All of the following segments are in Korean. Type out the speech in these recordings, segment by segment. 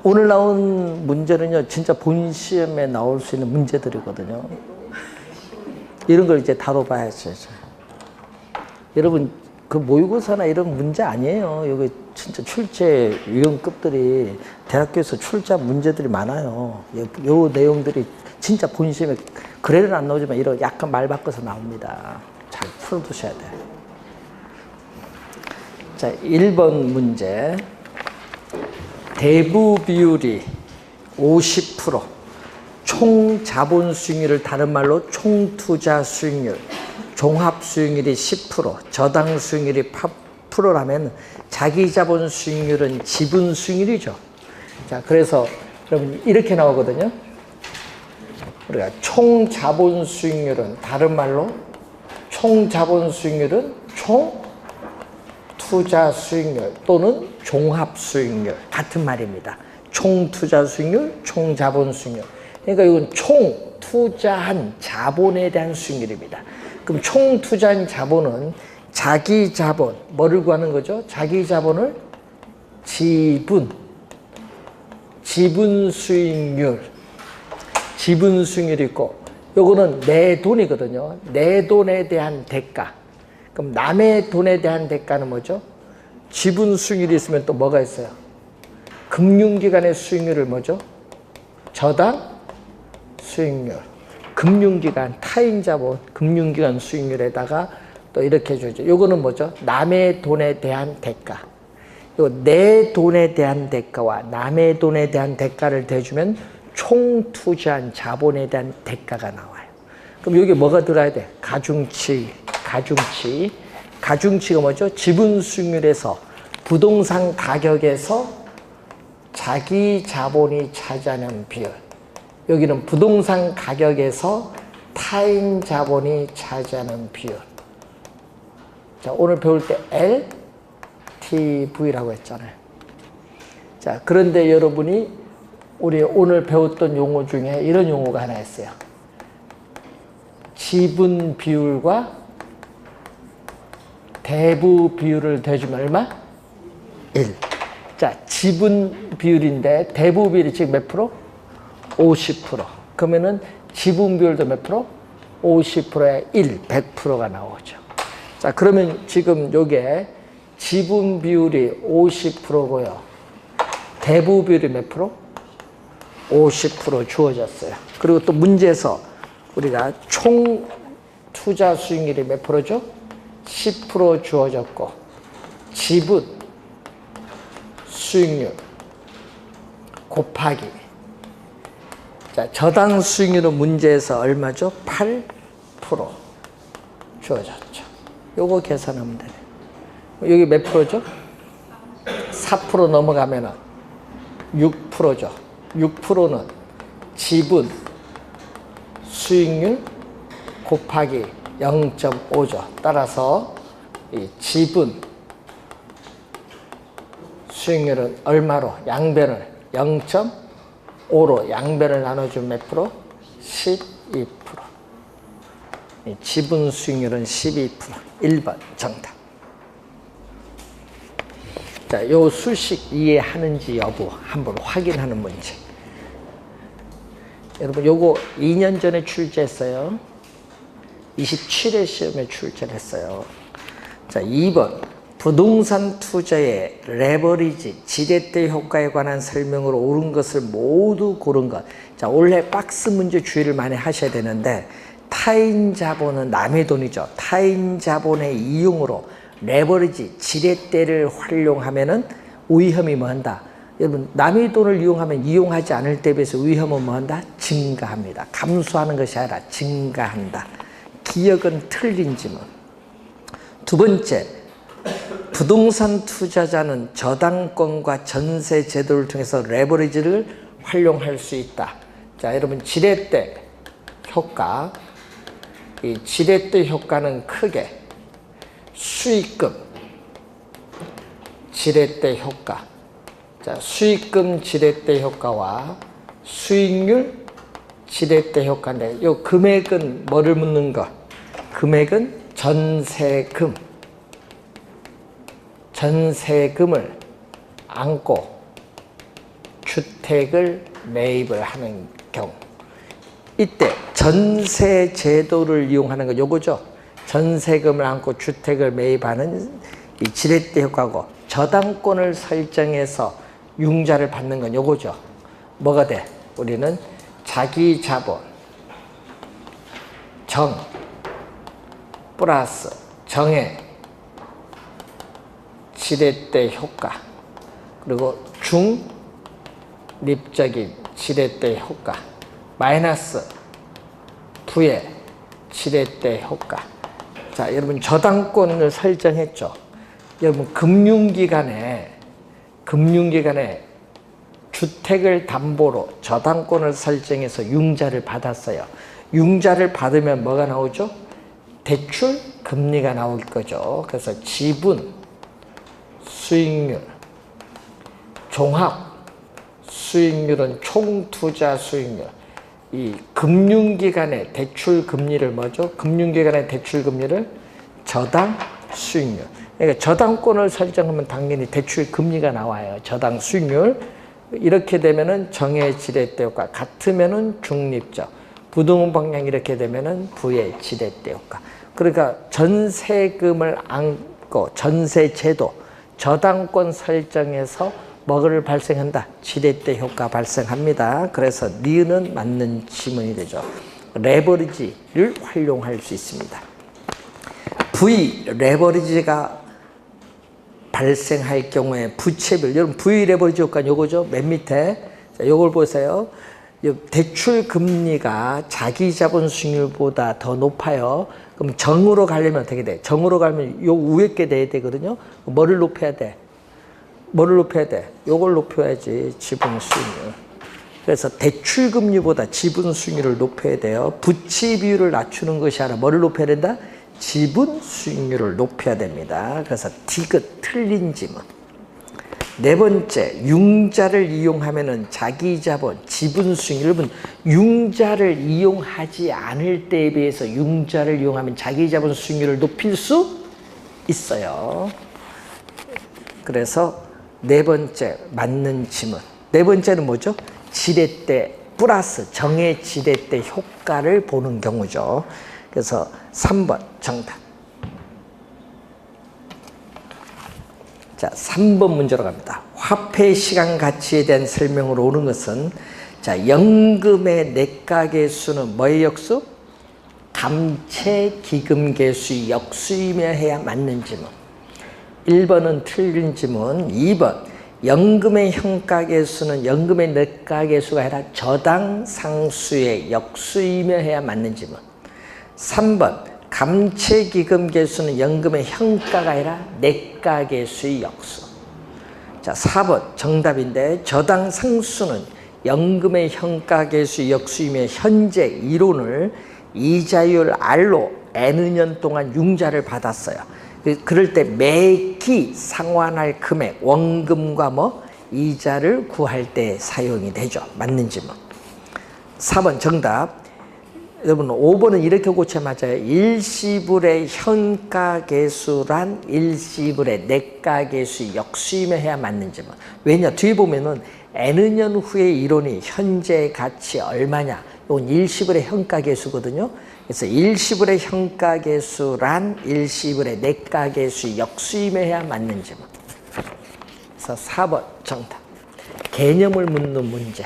오늘 나온 문제는요, 진짜 본 시험에 나올 수 있는 문제들이거든요. 이런 걸 이제 다뤄봐야죠. 여러분, 그 모의고사나 이런 문제 아니에요. 여기 진짜 출제 위원급들이 대학교에서 출제한 문제들이 많아요. 요 내용들이 진짜 본 시험에 그래는 안 나오지만 이런 약간 말 바꿔서 나옵니다. 잘 풀어두셔야 돼요. 자, 1번 문제. 대부 비율이 50%, 총 자본 수익률을 다른 말로 총 투자 수익률, 종합 수익률이 10%, 저당 수익률이 8%라면 자기 자본 수익률은 지분 수익률이죠. 자, 그래서 여러분 이렇게 나오거든요. 우리가 총 자본 수익률은 다른 말로 총 자본 수익률은 총 투자 수익률 또는 종합 수익률 같은 말입니다. 총 투자 수익률, 총 자본 수익률. 그러니까 이건 총 투자한 자본에 대한 수익률입니다. 그럼 총 투자한 자본은 자기 자본, 뭐를 구하는 거죠? 자기 자본을 지분 수익률, 지분 수익률이 있고, 요거는 내 돈이거든요. 내 돈에 대한 대가. 그럼 남의 돈에 대한 대가는 뭐죠? 지분 수익률이 있으면 또 뭐가 있어요? 금융기관의 수익률을 뭐죠? 저당 수익률. 금융기관, 타인자본, 금융기관 수익률에다가 또 이렇게 해주죠. 요거는 뭐죠? 남의 돈에 대한 대가. 요 내 돈에 대한 대가와 남의 돈에 대한 대가를 대주면 총 투자한 자본에 대한 대가가 나와요. 그럼 여기 뭐가 들어야 돼? 가중치가 뭐죠? 지분 수익률에서 부동산 가격에서 자기 자본이 차지하는 비율. 여기는 부동산 가격에서 타인 자본이 차지하는 비율. 자, 오늘 배울 때 LTV라고 했잖아요. 자, 그런데 여러분이 우리 오늘 배웠던 용어 중에 이런 용어가 하나 있어요. 지분 비율과 대부 비율을 대주면 얼마? 1. 자, 지분 비율인데 대부 비율이 지금 몇 프로? 50%. 그러면은 지분 비율도 몇 프로? 50%에 1, 100%가 나오죠. 자, 그러면 지금 요게 지분 비율이 50%고요. 대부 비율이 몇 프로? 50% 주어졌어요. 그리고 또 문제에서 우리가 총 투자 수익률이 몇 프로죠? 10% 주어졌고, 지분 수익률 곱하기, 자, 저당 수익률은 문제에서 얼마죠? 8% 주어졌죠. 요거 계산하면 되네. 여기 몇 프로죠? 4% 넘어가면은 6%죠. 6%는 지분 수익률 곱하기 0.5죠. 따라서 이 지분 수익률은 얼마로? 양변을 0.5로 양변을 나눠주면 몇 프로? 12%. 이 지분 수익률은 12%. 1번 정답. 자, 요 수식 이해하는지 여부 한번 확인하는 문제. 여러분, 요거 2년 전에 출제했어요. 27회 시험에 출제를 했어요. 자, 2번. 부동산 투자의 레버리지, 지렛대 효과에 관한 설명으로 옳은 것을 모두 고른 것. 자, 올해 박스 문제 주의를 많이 하셔야 되는데, 타인 자본은 남의 돈이죠. 타인 자본의 이용으로 레버리지, 지렛대를 활용하면은 위험이 뭐 한다? 여러분, 남의 돈을 이용하면 이용하지 않을 때 비해서 위험은 뭐 한다? 증가합니다. 감소하는 것이 아니라 증가한다. 기억은 틀린 지문. 두 번째, 부동산 투자자는 저당권과 전세 제도를 통해서 레버리지를 활용할 수 있다. 자, 여러분, 지렛대 효과. 이 지렛대 효과는 크게 수익금, 지렛대 효과. 자, 수익금 지렛대 효과와 수익률 지렛대 효과인데, 이 금액은 뭐를 묻는 것? 금액은 전세금. 전세금을 안고 주택을 매입을 하는 경우, 이때 전세 제도를 이용하는 거 요거죠. 전세금을 안고 주택을 매입하는 이 지렛대 효과고, 저당권을 설정해서 융자를 받는 건 요거죠. 뭐가 돼? 우리는 자기 자본 정 플러스 정의 지렛대 효과, 그리고 중립적인 지렛대 효과 마이너스 부의 지렛대 효과. 자, 여러분 저당권을 설정했죠. 여러분 금융기관에 주택을 담보로 저당권을 설정해서 융자를 받았어요. 융자를 받으면 뭐가 나오죠? 대출 금리가 나올 거죠. 그래서 지분 수익률, 종합 수익률은 총투자 수익률. 이 금융기관의 대출 금리를 뭐죠? 금융기관의 대출 금리를 저당 수익률. 그러니까 저당권을 설정하면 당연히 대출 금리가 나와요. 저당 수익률. 이렇게 되면은 정의 지렛대 효과, 같으면은 중립적, 부동산 방향 이렇게 되면은 부의 지렛대 효과. 그러니까 전세금을 안고 전세 제도, 저당권 설정에서 뭐를 발생한다? 지렛대 효과 발생합니다. 그래서 니은은 맞는 지문이 되죠. 레버리지를 활용할 수 있습니다. V 레버리지가 발생할 경우에 부채비율, 여러분 V 레버리지 효과는 요거죠. 맨 밑에 자, 요걸 보세요. 대출 금리가 자기 자본 수익률보다 더 높아요. 그럼 정으로 가려면 어떻게 돼? 정으로 가면 요 위에 게 돼야 되거든요. 뭐를 높여야 돼? 뭐를 높여야 돼? 요걸 높여야지. 지분 수익률. 그래서 대출 금리보다 지분 수익률을 높여야 돼요. 부채 비율을 낮추는 것이 아니라 뭐를 높여야 된다? 지분 수익률을 높여야 됩니다. 그래서 디귿 틀린 지문. 네 번째, 융자를 이용하면은 자기 자본, 지분 수익률. 여러분, 융자를 이용하지 않을 때에 비해서 융자를 이용하면 자기 자본 수익률을 높일 수 있어요. 그래서 네 번째 맞는 지문. 네 번째는 뭐죠? 지렛대 플러스 정의 지렛대 효과를 보는 경우죠. 그래서 3번 정답. 자, 3번 문제로 갑니다. 화폐 시간 가치에 대한 설명으로 오는 것은, 자, 연금의 내가계수는 뭐의 역수? 감채 기금 계수의 역수이며 해야 맞는 지문. 1번은 틀린 지문. 2번 연금의 현가계수는 연금의 내가계수가 아니라 저당 상수의 역수이며 해야 맞는 지문. 3번 감채기금 계수는 연금의 현가가 아니라 내가계수의 역수. 자, 4번 정답인데, 저당 상수는 연금의 현가계수의 역수이며 현재 이론을 이자율 R로 N년 동안 융자를 받았어요. 그럴 때 매기 상환할 금액, 원금과 뭐 이자를 구할 때 사용이 되죠. 맞는 질문. 4번 정답. 여러분 5번은 이렇게 고쳐 맞아요. 일시불의 현가계수란 일시불의 내가계수 역수이며 해야 맞는 질문. 왜냐? 뒤에 보면은 N년 후의 이론이 현재 가치 얼마냐? 이건 일시불의 현가계수거든요. 그래서 일시불의 현가계수란 일시불의 내가계수 역수이며 해야 맞는 질문. 그래서 4번 정답. 개념을 묻는 문제.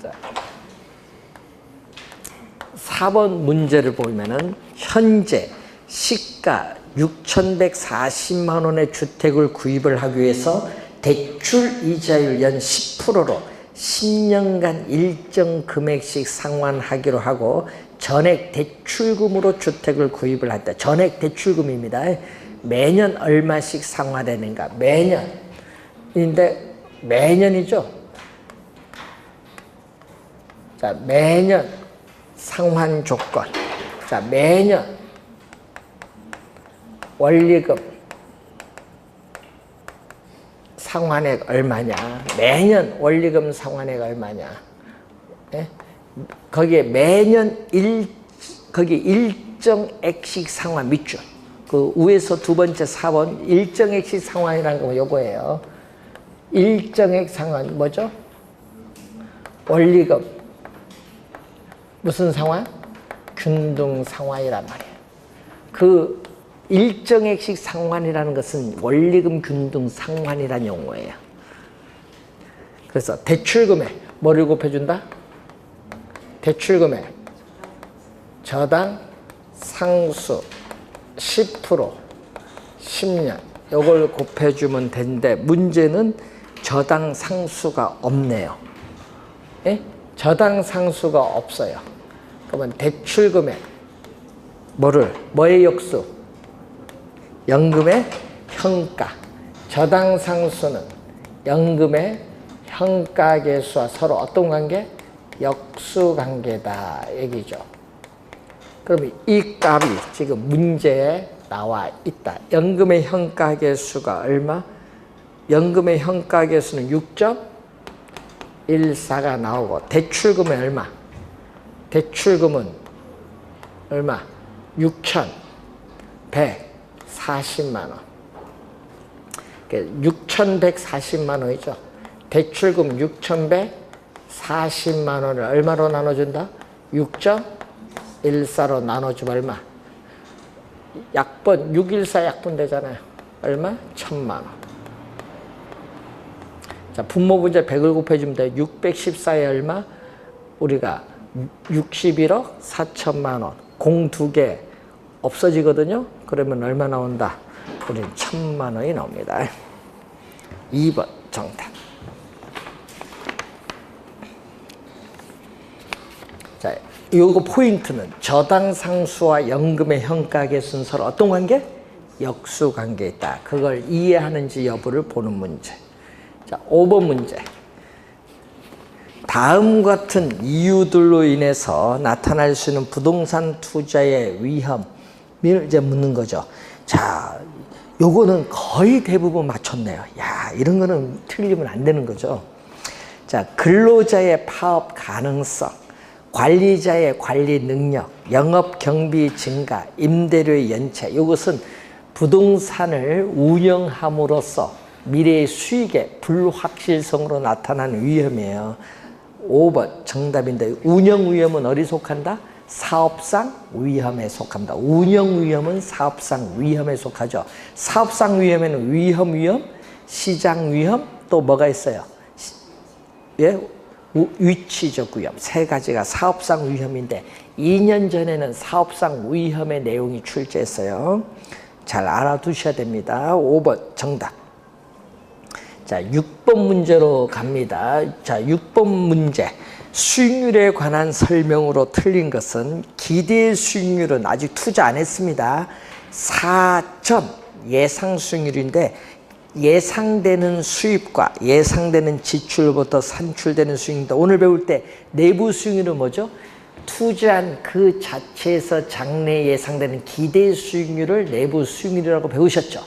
자, 4번 문제를 보면은 현재 시가 6,140만 원의 주택을 구입을 하기 위해서 대출 이자율 연 10%로 10년간 일정 금액씩 상환하기로 하고 전액 대출금으로 주택을 구입을 했다. 전액 대출금입니다. 매년 얼마씩 상환되는가? 매년인데 매년이죠. 자, 매년 상환 조건. 자, 매년 원리금 상환액 얼마냐? 매년 원리금 상환액 얼마냐? 예? 거기에 매년 거기 일정액씩 상환 밑줄. 그 위에서 두 번째 4번 일정액씩 상환이라는 거 요거예요. 일정액 상환 뭐죠? 원리금. 무슨 상환? 균등 상환이란 말이에요. 그 일정액식 상환이라는 것은 원리금 균등 상환이라는 용어예요. 그래서 대출금액 뭐를 곱해준다? 대출금액 저당 상수 10% 10년 이걸 곱해주면 되는데 문제는 저당 상수가 없네요. 예? 저당 상수가 없어요. 그러면 대출금액 뭐의 역수? 연금의 현가. 저당 상수는 연금의 현가계수와 서로 어떤 관계? 역수관계다 얘기죠. 그럼 이 값이 지금 문제에 나와 있다. 연금의 현가계수가 얼마? 연금의 현가계수는 6.14가 나오고 대출금은 얼마? 대출금은 얼마? 6,140만 원. 6,140만 원이죠. 대출금 6,140만 원을 얼마로 나눠준다? 6.14로 나눠주면 얼마? 약분 614 약분 되잖아요. 얼마? 1,000만 원. 자, 분모 분자 100을 곱해주면 돼. 614에 얼마? 우리가 61억 4천만 원. 공 2개 없어지거든요. 그러면 얼마 나온다? 우리는 1,000만 원이 나옵니다. 2번 정답. 자, 요거 포인트는 저당 상수와 연금의 현가계수는 서로 어떤 관계? 역수 관계에 있다. 그걸 이해하는지 여부를 보는 문제. 자, 5번 문제. 다음 같은 이유들로 인해서 나타날 수 있는 부동산 투자의 위험을 이제 묻는 거죠. 자, 요거는 거의 대부분 맞췄네요. 야, 이런 거는 틀리면 안 되는 거죠. 자, 근로자의 파업 가능성, 관리자의 관리 능력, 영업 경비 증가, 임대료의 연체. 이것은 부동산을 운영함으로써 미래의 수익의 불확실성으로 나타나는 위험이에요. 5번 정답인데 운영 위험은 어디 속한다? 사업상 위험에 속합니다. 운영 위험은 사업상 위험에 속하죠. 사업상 위험에는 위험, 시장 위험, 또 뭐가 있어요? 예? 위치적 위험. 세 가지가 사업상 위험인데 2년 전에는 사업상 위험의 내용이 출제했어요. 잘 알아두셔야 됩니다. 5번 정답. 자, 6번 문제로 갑니다. 자, 6번 문제. 수익률에 관한 설명으로 틀린 것은 기대 수익률은 아직 투자 안 했습니다. 4점 예상 수익률인데 예상되는 수입과 예상되는 지출부터 산출되는 수익인데 오늘 배울 때 내부 수익률은 뭐죠? 투자한 그 자체에서 장래 예상되는 기대 수익률을 내부 수익률이라고 배우셨죠?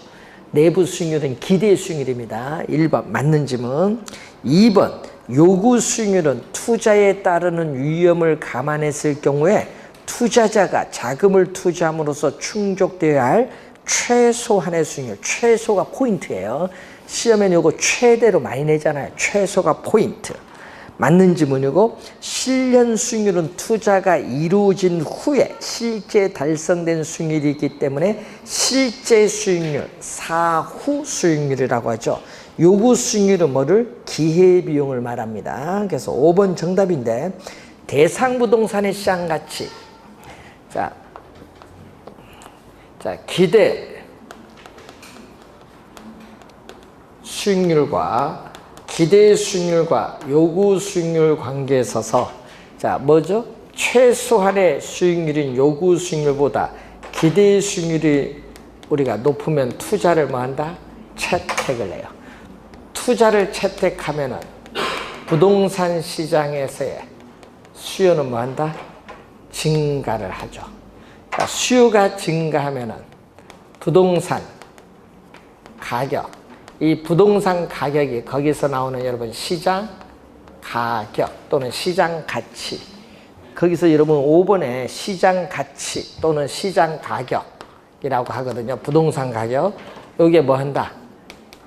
내부 수익률은 기대 수익률입니다. 1번 맞는 질문. 2번 요구 수익률은 투자에 따르는 위험을 감안했을 경우에 투자자가 자금을 투자함으로써 충족되어야 할 최소한의 수익률. 최소가 포인트예요. 시험에는 요거 최대로 많이 내잖아요. 최소가 포인트. 맞는 질문이고 실현 수익률은 투자가 이루어진 후에 실제 달성된 수익률이기 때문에 실제 수익률, 사후 수익률이라고 하죠. 요구 수익률은 뭐를? 기회비용을 말합니다. 그래서 5번 정답인데 대상 부동산의 시장 가치. 자, 기대 수익률과 기대 수익률과 요구 수익률 관계에 있어서 자, 뭐죠? 최소한의 수익률인 요구 수익률보다 기대 수익률이 우리가 높으면 투자를 뭐 한다? 채택을 해요. 투자를 채택하면은 부동산 시장에서의 수요는 뭐 한다? 증가를 하죠. 그러니까 수요가 증가하면은 부동산 가격, 이 부동산 가격이 거기서 나오는 여러분 시장 가격 또는 시장 가치, 거기서 여러분 5번에 시장 가치 또는 시장 가격이라고 하거든요. 부동산 가격. 이게 뭐 한다?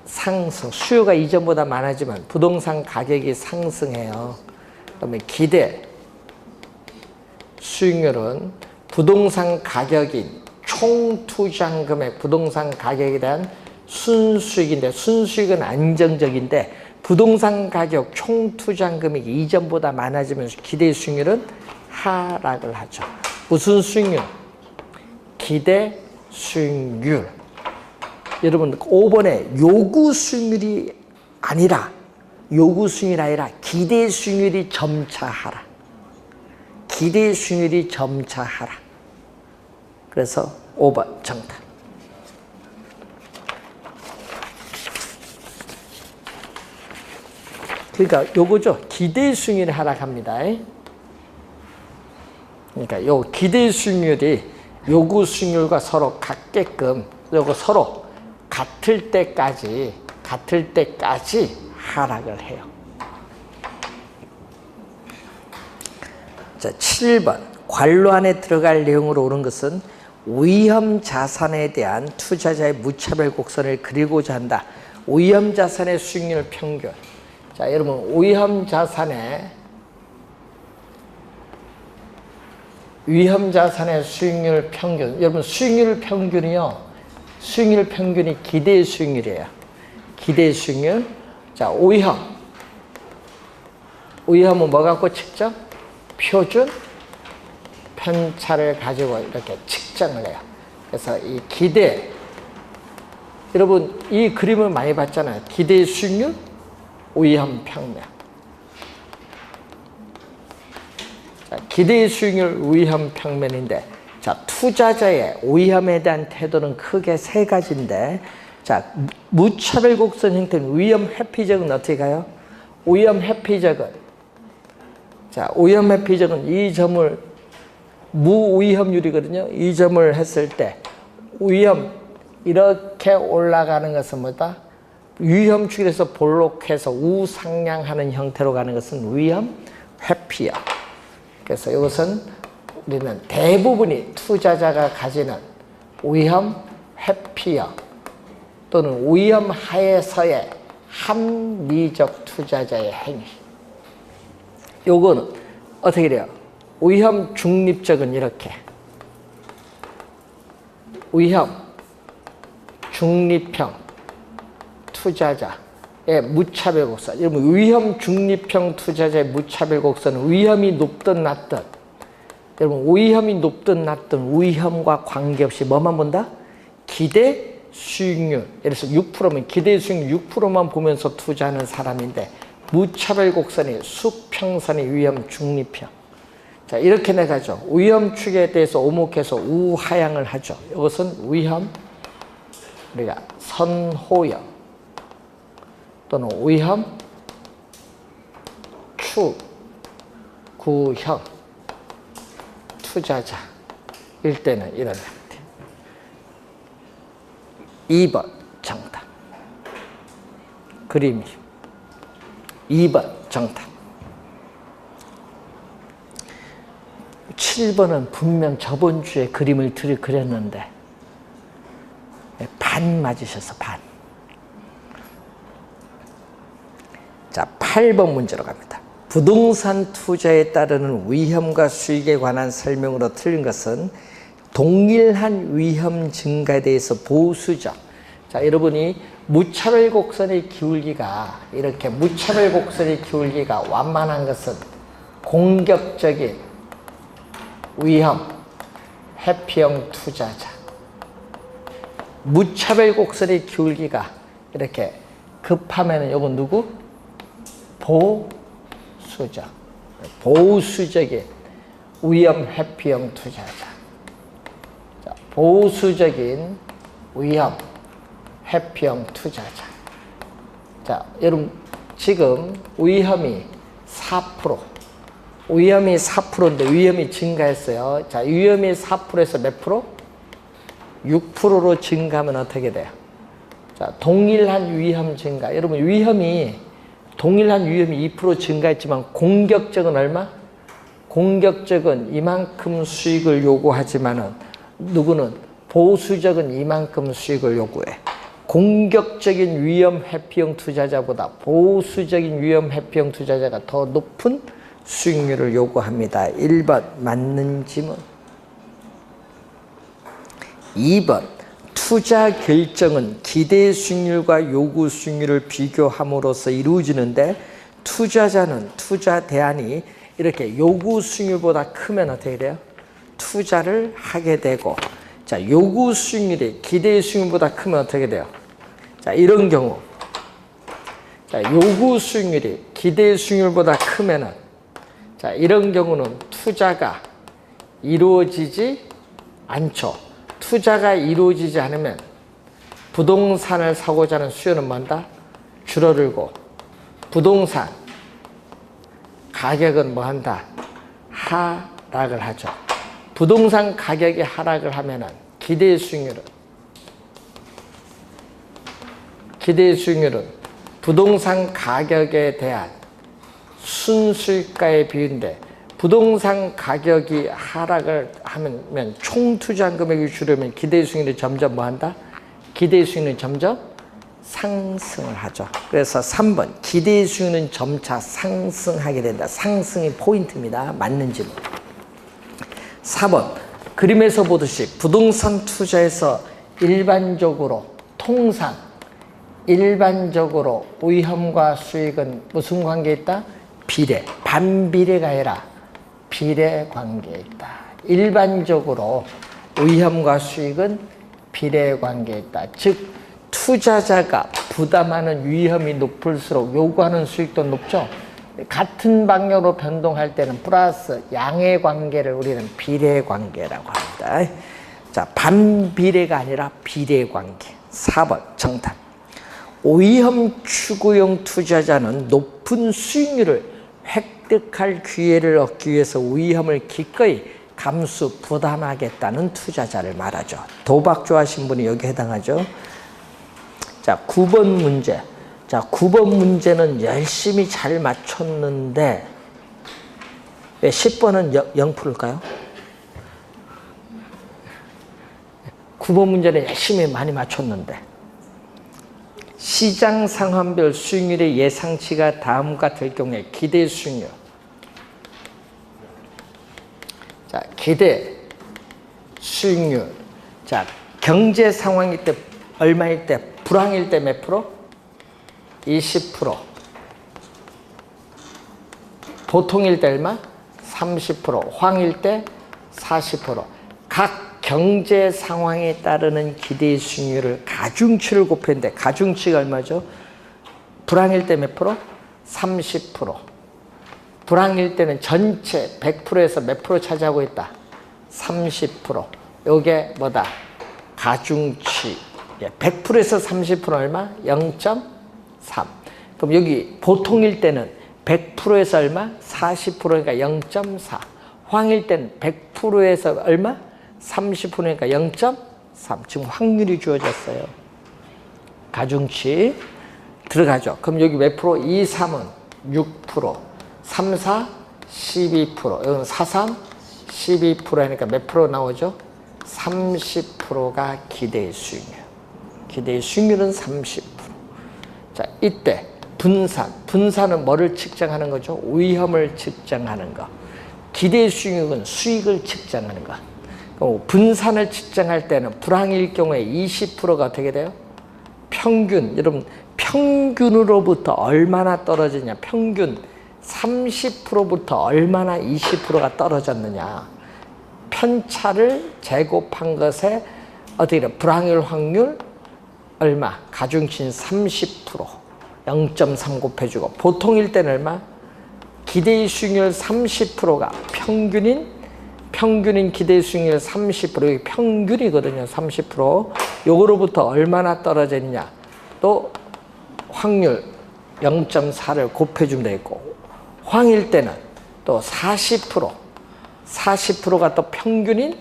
상승, 수요가 이전보다 많아지면 부동산 가격이 상승해요. 그다음에 기대 수익률은 부동산 가격인 총 투자금액, 부동산 가격에 대한 순수익인데, 순수익은 안정적인데 부동산 가격 총 투자금액이 이전보다 많아지면서 기대 수익률은 하락을 하죠. 무슨 수익률? 기대 수익률. 여러분 5번에 요구 수익률이 아니라 기대 수익률이 점차 하락. 기대 수익률이 점차 하락. 그래서 5번 정답. 그러니까 요거죠. 기대 수익률이 하락합니다. 그러니까 요 기대 수익률이 요구 수익률과 서로 같게끔 요거 서로 같을 때까지 하락을 해요. 자, 7번. 관로 안에 들어갈 내용으로 옳은 것은 위험 자산에 대한 투자자의 무차별 곡선을 그리고자 한다. 위험 자산의 수익률 평균. 자, 여러분 위험 자산의 수익률 평균. 여러분 수익률 평균이요. 수익률 평균이 기대 수익률이에요. 기대 수익률. 자, 위험은 뭐 갖고 측정? 표준 편차를 가지고 이렇게 측정을 해요. 그래서 이 기대, 여러분 이 그림을 많이 봤잖아요. 기대 수익률, 위험 평면. 자, 기대 수익률, 위험 평면인데, 자, 투자자의 위험에 대한 태도는 크게 세 가지인데, 자, 무차별 곡선 형태는 위험 회피적은 어떻게 가요? 위험 회피적은, 자, 위험 회피적은 이 점을 무위험률이거든요. 이 점을 했을 때 위험 이렇게 올라가는 것은 뭐다? 위험축에서 볼록해서 우상향하는 형태로 가는 것은 위험 회피요. 그래서 이것은 우리는 대부분이 투자자가 가지는 위험 회피형 또는 위험 하에서의 합리적 투자자의 행위. 요거는 어떻게 돼요? 위험 중립적은 이렇게. 위험 중립형 투자자의 무차별 곡선. 여러분 위험 중립형 투자자의 무차별 곡선은 위험이 높든 낮든, 여러분 위험이 높든 낮든 위험과 관계없이 뭐만 본다? 기대 수익률. 예를 들어서 6%면 기대 수익률 6%만 보면서 투자하는 사람인데, 무차별 곡선이 수평선이 위험 중립형. 자, 이렇게 내가죠. 위험축에 대해서 오목해서 우하향을 하죠. 이것은 위험, 우리가 선호형 또는 위험 추구형 투자자일 때는 이런 형태. 2번 정답. 그림이 2번 정답. 7번은 분명 저번 주에 그림을 그렸는데 반 맞으셔서 반. 자, 8번 문제로 갑니다. 부동산 투자에 따르는 위험과 수익에 관한 설명으로 틀린 것은 동일한 위험 증가에 대해서 보수적. 자, 여러분이 무차별 곡선의 기울기가 이렇게 무차별 곡선의 기울기가 완만한 것은 공격적인 위험 회피형 투자자. 무차별 곡선의 기울기가 이렇게 급하면은 요건 누구? 보수적인 위험 회피형 투자자. 자, 보수적인 위험 회피형 투자자. 자, 여러분 지금 위험이 4%. 위험이 4%인데 위험이 증가했어요. 자, 위험이 4%에서 몇 프로? 6%로 증가하면 어떻게 돼요? 자, 동일한 위험 증가. 여러분 동일한 위험이 2% 증가했지만 공격적은 얼마? 공격적은 이만큼 수익을 요구하지만은 누구는 보수적은 이만큼 수익을 요구해. 공격적인 위험 회피형 투자자보다 보수적인 위험 회피형 투자자가 더 높은 수익률을 요구합니다. 1번 맞는 지문. 2번 투자 결정은 기대 수익률과 요구 수익률을 비교함으로써 이루어지는데 투자자는 투자 대안이 이렇게 요구 수익률보다 크면 어떻게 돼요? 투자를 하게 되고, 자, 요구 수익률이 기대 수익률보다 크면 어떻게 돼요? 자, 이런 경우, 자, 요구 수익률이 기대 수익률보다 크면은, 자, 이런 경우는 투자가 이루어지지 않죠. 투자가 이루어지지 않으면 부동산을 사고자 하는 수요는 뭔다? 줄어들고, 부동산 가격은 뭐 한다? 하락을 하죠. 부동산 가격이 하락을 하면은 기대 수익률은 부동산 가격에 대한 순수익가의 비율인데, 부동산 가격이 하락을 하면 총 투자한 금액이 줄으면 기대 수익률이 점점 뭐 한다? 기대 수익률이 점점 상승을 하죠. 그래서 3번 기대 수익률은 점차 상승하게 된다. 상승이 포인트입니다. 맞는 질문. 4번 그림에서 보듯이 부동산 투자에서 일반적으로 위험과 수익은 무슨 관계에 있다? 비례, 반비례가 아니라 비례 관계에 있다. 일반적으로 위험과 수익은 비례 관계에 있다. 즉 투자자가 부담하는 위험이 높을수록 요구하는 수익도 높죠. 같은 방향으로 변동할 때는 플러스 양의 관계를 우리는 비례 관계라고 합니다. 자, 반비례가 아니라 비례 관계. 4번 정답. 위험 추구형 투자자는 높은 수익률을 획득할 기회를 얻기 위해서 위험을 기꺼이 감수 부담하겠다는 투자자를 말하죠. 도박 좋아하시는 분이 여기 해당하죠. 자, 9번 문제. 자, 9번 문제는 열심히 잘 맞췄는데 왜 10번은 0%일까요? 9번 문제는 열심히 많이 맞췄는데 시장 상황별 수익률의 예상치가 다음과 같을 경우에 기대 수익률. 자, 기대 수익률. 자, 경제 상황일 때 얼마일 때? 불황일 때 몇 프로? 20%. 보통일 때 얼마? 30%. 황일 때 40%. 각 경제 상황에 따르는 기대 수익률을 가중치를 곱했는데 가중치가 얼마죠? 불황일 때 몇 프로? 30%. 불황일 때는 전체 100%에서 몇 프로 차지하고 있다? 30%. 요게 뭐다? 가중치. 100%에서 30% 얼마? 0.3. 그럼 여기 보통일 때는 100%에서 얼마? 40%니까 0.4. 황일 때는 100%에서 얼마? 30%니까 0.3. 지금 확률이 주어졌어요. 가중치 들어가죠. 그럼 여기 몇 프로? 2, 3은 6%, 3, 4, 12%, 여기는 4, 3, 12%니까 몇 프로 나오죠? 30%가 기대의 수익률. 기대의 수익률은 30%. 자, 이때 분산은 뭐를 측정하는 거죠? 위험을 측정하는 거. 기대의 수익률은 수익을 측정하는 거. 분산을 측정할 때는 불황일 경우에 20%가 어떻게 돼요? 평균, 여러분 평균으로부터 얼마나 떨어지냐? 평균 30%부터 얼마나 20%가 떨어졌느냐? 편차를 제곱한 것에 어떻게 돼요? 불황일 확률 얼마? 가중치는 30%, 0.3 곱해주고 보통일 때는 얼마? 기대의 수익률 30%가 평균인 기대 수익률 30%, 여기 평균이거든요. 30%. 요거로부터 얼마나 떨어졌냐? 또 확률 0.4를 곱해주면 되겠고, 황일 때는 또 40%가 또 평균인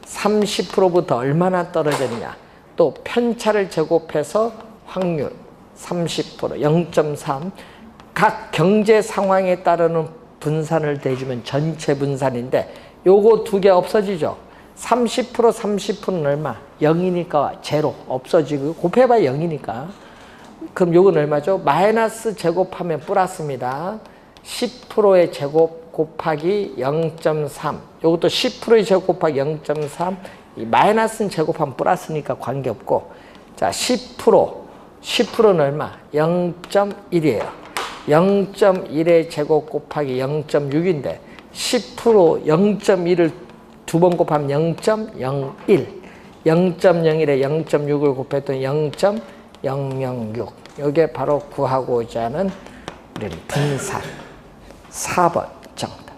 30%부터 얼마나 떨어졌냐? 또 편차를 제곱해서 확률 30%, 0.3. 각 경제 상황에 따르는 분산을 대주면 전체 분산인데 요거 두 개 없어지죠. 30%, 30%는 얼마? 0이니까 제로, 없어지고 곱해봐야 0이니까. 그럼 요건 얼마죠? 마이너스 제곱하면 플러스입니다. 10%의 제곱 곱하기 0.3. 요것도 10%의 제곱 곱하기 0.3. 이 마이너스는 제곱하면 플러스니까 관계없고. 자, 10%는 얼마? 0.1이에요. 0.1의 제곱 곱하기 0.6인데 10% 0.1을 두 번 곱하면 0.01. 0.01에 0.6을 곱했더니 0.006. 이게 바로 구하고자 하는 우리는 분산. 4번 정답.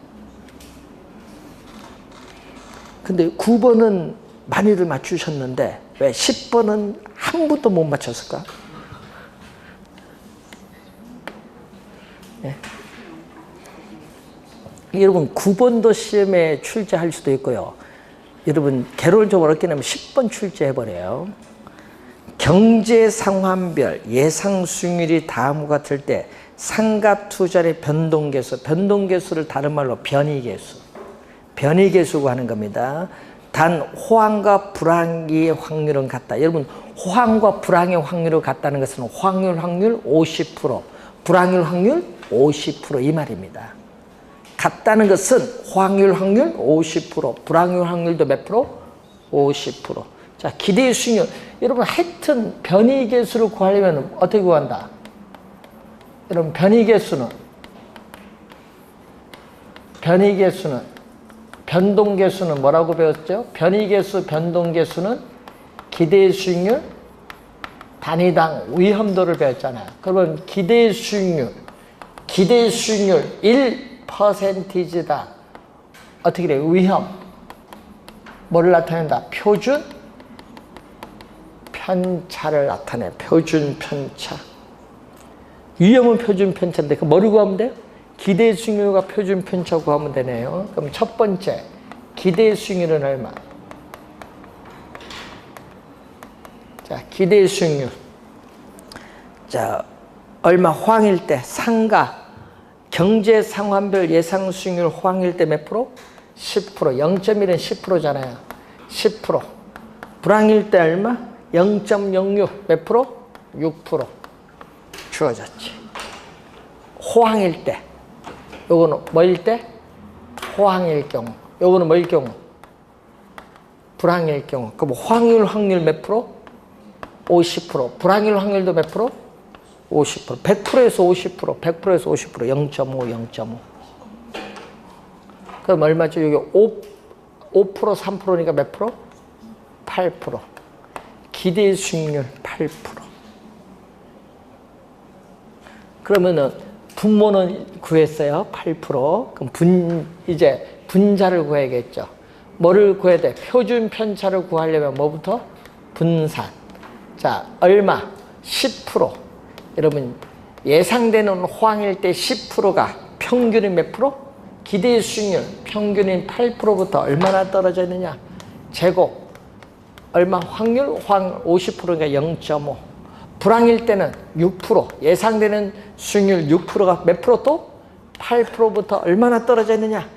근데 9번은 많이들 맞추셨는데 왜 10번은 한 분도 못 맞췄을까? 네. 여러분 9번도 시험에 출제할 수도 있고요. 여러분 개론을 좀 어렵게 내면 10번 출제해버려요. 경제 상황별 예상 수익률이 다음과 같을 때 상가 투자의 변동계수, 변동계수를 다른 말로 변이계수, 변이계수고 하는 겁니다. 단 호황과 불황의 확률은 같다. 여러분 호황과 불황의 확률이 같다는 것은 호황률 확률 50%, 불황률 확률 50% 이 말입니다. 같다는 것은 호황률 확률 50%, 불황률 확률도 몇 프로? 50%. 자, 기대 수익률. 여러분 하여튼 변이계수를 구하려면 어떻게 구한다? 여러분 변이계수는 변동계수는 뭐라고 배웠죠? 변이계수, 변동계수는 기대 수익률 단위당 위험도를 배웠잖아요. 그러면 기대 수익률 1%다. 어떻게 돼요? 위험. 뭐를 나타낸다? 표준 편차를 나타내. 표준 편차. 위험은 표준 편차인데 그 뭐를 구하면 돼요? 기대 수익률과 표준 편차 구하면 되네요. 그럼 첫 번째 기대 수익률은 얼마? 자, 기대 수익률. 자, 얼마 호황일 때 상가 경제 상황별 예상 수익률 호황일 때 몇 프로? 10%. 0.1은 10%잖아요. 10%. 불황일 때 얼마? 0.06. 몇 프로? 6%. 주어졌지. 호황일 때. 요거는 뭐일 때? 호황일 경우. 요거는 뭐일 경우? 불황일 경우. 그럼 호황률 확률 몇 프로? 50%. 불황일 확률도 몇 프로? 50%. 100%에서 50%. 100%에서 50%. 0.5, 0.5. 그럼 얼마죠? 여기 5%, 3%니까 몇 프로? 8%. 기대 수익률 8%. 그러면은 분모는 구했어요. 8%. 그럼 이제 분자를 구해야겠죠. 뭐를 구해야 돼? 표준 편차를 구하려면 뭐부터? 분산. 자, 얼마? 10%. 여러분 예상되는 호황일 때 10%가 평균이 몇 프로? 기대 수익률 평균인 8%부터 얼마나 떨어져 있느냐? 제곱. 얼마? 확률? 호황 50%가 0.5. 불황일 때는 6%. 예상되는 수익률 6%가 몇 프로 또? 8%부터 얼마나 떨어져 있느냐?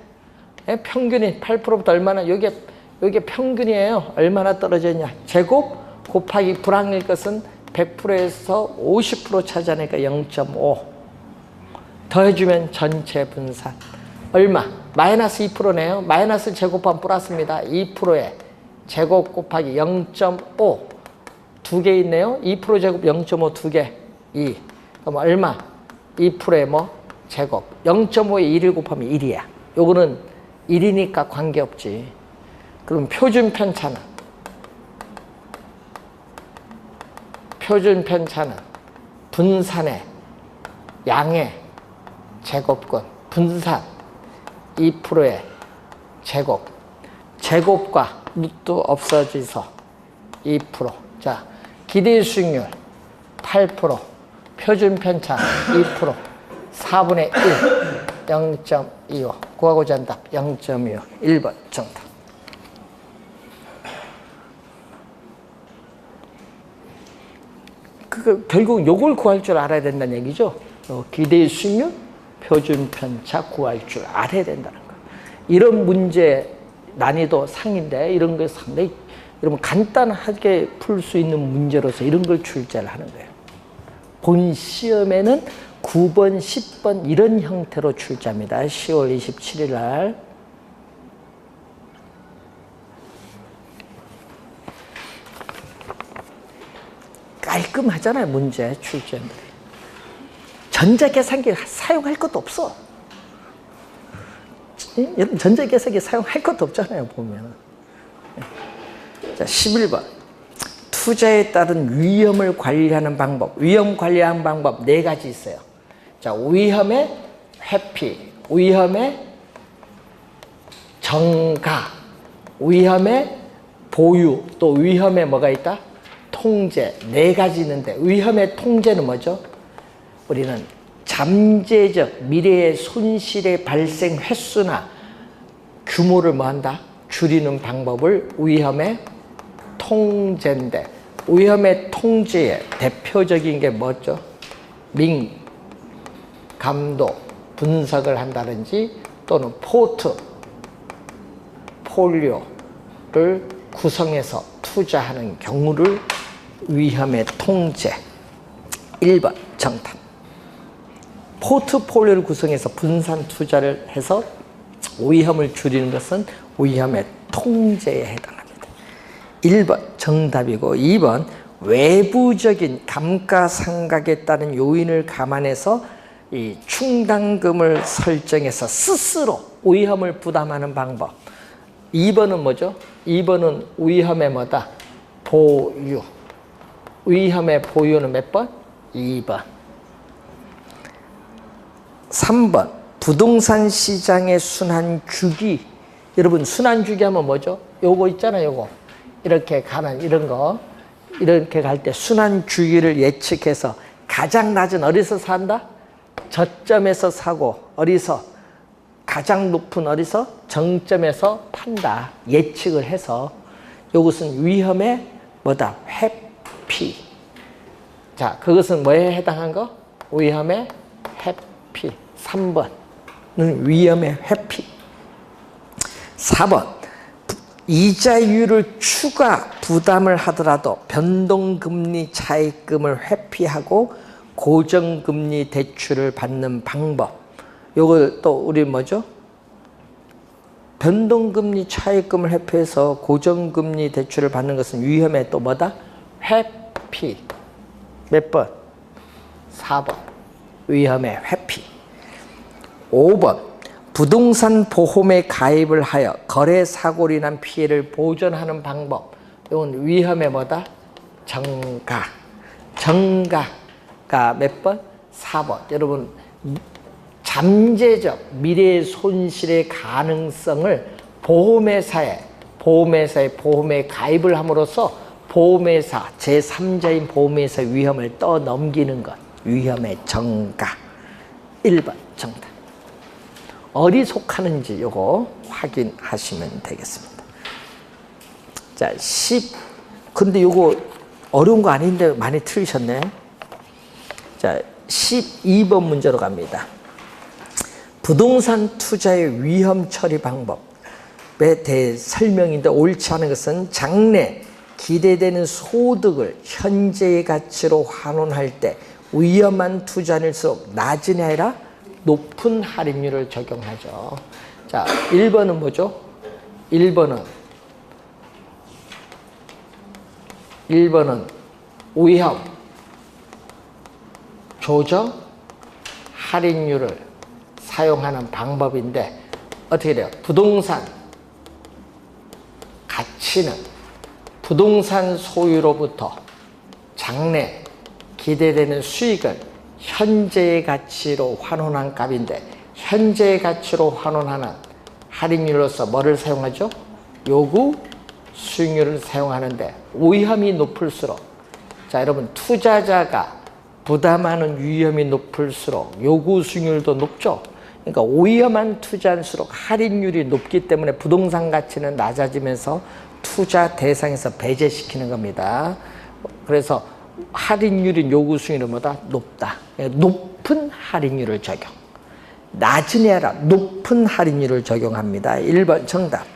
평균인 8%부터 얼마나? 여기에 평균이에요. 얼마나 떨어져 있냐? 제곱 곱하기 불황일 것은 100%에서 50% 차지하니까 0.5. 더해주면 전체 분산. 얼마? 마이너스 2%네요. 마이너스 제곱하면 플러스입니다. 2%에 제곱 곱하기 0.5. 두 개 있네요. 2% 제곱 0.5 두 개. 2. 그럼 얼마? 2%에 뭐? 제곱. 0.5에 1을 곱하면 1이야. 요거는 1이니까 관계없지. 그럼 표준 편차는? 표준 편차는 분산의 양의 제곱권. 분산 2%의 제곱. 제곱과 루트 없어져서 2%. 자, 기대 수익률 8%. 표준 편차 2%. 4분의 1. 0.25. 구하고자 한 답 0.25. 1번 정답. 결국 요걸 구할 줄 알아야 된다는 얘기죠. 기대 수익률, 표준 편차 구할 줄 알아야 된다는 거. 이런 문제 난이도 상인데 이런 거 상당히 여러분 간단하게 풀 수 있는 문제로서 이런 걸 출제를 하는 거예요. 본 시험에는 9번, 10번 이런 형태로 출제합니다. 10월 27일 날. 깔끔하잖아요, 문제 출제들이. 전자계산기 사용할 것도 없어. 여러분 전자계산기 사용할 것도 없잖아요, 보면. 자, 11번. 투자에 따른 위험을 관리하는 방법. 위험 관리하는 방법 4가지 있어요. 자, 위험의 회피, 위험의 정가, 위험의 보유, 또 위험의 뭐가 있다? 통제. 4가지 있는데 위험의 통제는 뭐죠? 우리는 잠재적 미래의 손실의 발생 횟수나 규모를 뭐한다? 줄이는 방법을 위험의 통제인데, 위험의 통제의 대표적인 게 뭐죠? 감독, 분석을 한다든지 또는 포트폴리오를 구성해서 투자하는 경우를 위험의 통제. 1번 정답. 포트폴리오를 구성해서 분산 투자를 해서 위험을 줄이는 것은 위험의 통제에 해당합니다. 1번 정답이고, 2번 외부적인 감가상각에 따른 요인을 감안해서 이 충당금을 설정해서 스스로 위험을 부담하는 방법. 2번은 뭐죠? 2번은 위험의 뭐다? 보유. 위험의 보유는 몇 번? 2번. 3번 부동산 시장의 순환주기. 여러분 순환주기 하면 뭐죠? 요거 있잖아요, 요거. 이렇게 가는 이런 거. 이렇게 갈 때 순환주기를 예측해서 가장 낮은 어디서 산다? 저점에서 사고, 어디서? 가장 높은 어디서? 정점에서 판다. 예측을 해서. 요것은 위험의 뭐다? 회피. 자, 그것은 뭐에 해당한 거? 위험의 회피. 3번은 위험의 회피. 4번 이자율을 추가 부담을 하더라도 변동금리 차익금을 회피하고 고정금리 대출을 받는 방법. 요걸 또 우리 뭐죠? 변동금리 차익금을 회피해서 고정금리 대출을 받는 것은 위험의 또 뭐다? 회피. 몇 번? 4번. 위험의 회피. 5번 부동산 보험에 가입을 하여 거래 사고로 인한 피해를 보전하는 방법. 이건 위험의 뭐다? 정가. 정가가 몇 번? 4번. 여러분 잠재적 미래의 손실의 가능성을 보험회사에 보험에 가입을 함으로써 보험회사 제3자인 보험회사의 위험을 떠넘기는 것. 위험의 정가. 1번 정답. 어디 속하는지 요거 확인하시면 되겠습니다. 자, 근데 요거 어려운 거 아닌데 많이 틀리셨네. 자, 12번 문제로 갑니다. 부동산 투자의 위험 처리 방법에 대해 설명인데, 옳지 않은 것은 장래 기대되는 소득을 현재의 가치로 환원할 때 위험한 투자일수록 낮은 아니라 높은 할인율을 적용하죠. 자, 1번은 뭐죠? 1번은 위험 조정 할인율을 사용하는 방법인데, 어떻게 돼요? 부동산 가치는 부동산 소유로부터 장래 기대되는 수익을 현재의 가치로 환원한 값인데, 현재의 가치로 환원하는 할인율로서 뭐를 사용하죠? 요구 수익률을 사용하는데, 위험이 높을수록, 자 여러분 투자자가 부담하는 위험이 높을수록 요구 수익률도 높죠. 그러니까 위험한 투자일수록 할인율이 높기 때문에 부동산 가치는 낮아지면서 투자 대상에서 배제시키는 겁니다. 그래서 할인율이 요구 수익률은 뭐다? 높다. 높은 할인율을 적용. 낮은 게 아니라 높은 할인율을 적용합니다. 1번 정답.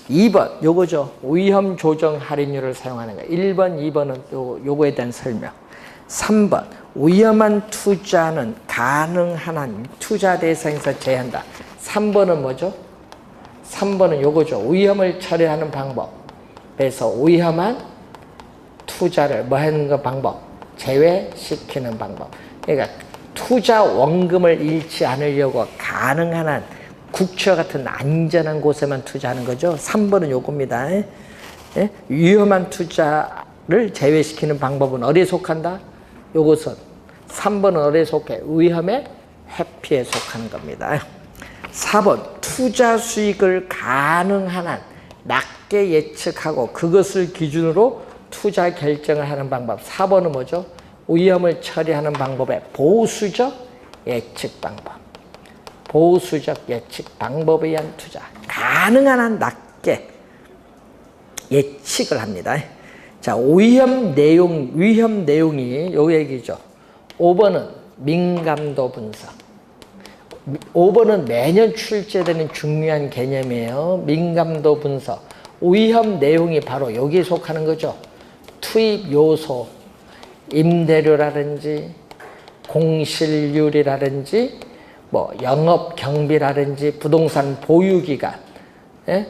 2번 요거죠. 위험 조정 할인율을 사용하는 거. 1번, 2번은 요거에 대한 설명. 3번 위험한 투자는 가능한 한 투자 대상에서 제한다. 3번은 뭐죠? 3번은 요거죠. 위험을 처리하는 방법에서 위험한 투자를 뭐 하는 거 방법? 제외시키는 방법. 그러니까 투자 원금을 잃지 않으려고 가능한 한 국채와 같은 안전한 곳에만 투자하는 거죠. 3번은 요겁니다. 예? 위험한 투자를 제외시키는 방법은 어디에 속한다? 요것은 3번은 어디에 속해? 위험의 회피에 속하는 겁니다. 4번 투자 수익을 가능한 한 낮게 예측하고 그것을 기준으로 투자 결정을 하는 방법. 4번은 뭐죠? 위험을 처리하는 방법의 보수적 예측 방법. 보수적 예측 방법에 의한 투자. 가능한 한 낮게 예측을 합니다. 자, 위험 내용이 요 얘기죠. 5번은 민감도 분석. 5번은 매년 출제되는 중요한 개념이에요. 민감도 분석. 위험 내용이 바로 여기에 속하는 거죠. 투입 요소, 임대료라든지 공실률이라든지 뭐 영업 경비라든지 부동산 보유 기간, 예?